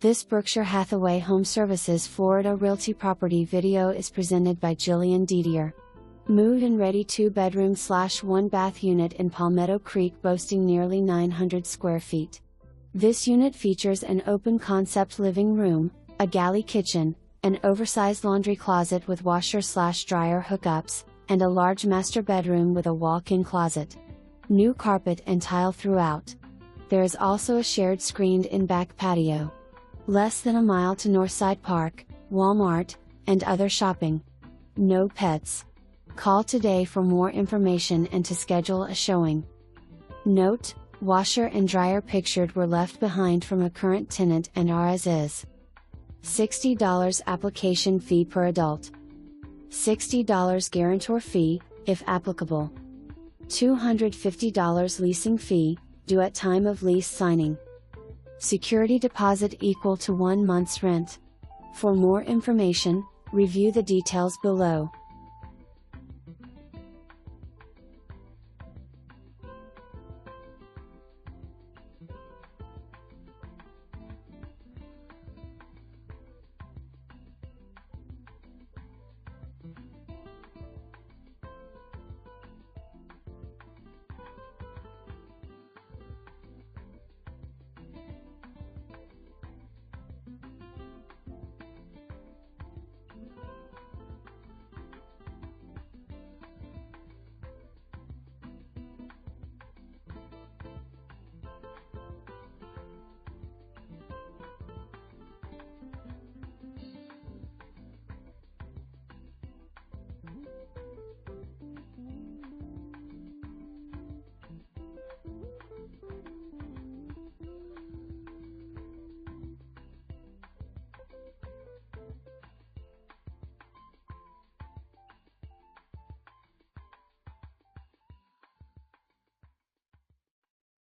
This Berkshire Hathaway HomeServices Florida Realty property video is presented by Jillian Didier. Move-in ready 2-bedroom/1 bath unit in Palmetto Creek boasting nearly 900 square feet. This unit features an open concept living room, a galley kitchen, an oversized laundry closet with washer/dryer hookups, and a large master bedroom with a walk-in closet. New carpet and tile throughout. There is also a shared screened-in back patio. Less than a mile to Northside Park, Walmart, and other shopping. No pets. Call today for more information and to schedule a showing. Note: washer and dryer pictured were left behind from a current tenant and are as is. $60 application fee per adult. $60 guarantor fee, if applicable. $250 leasing fee, due at time of lease signing. Security deposit equal to 1 month's rent. For more information, review the details below.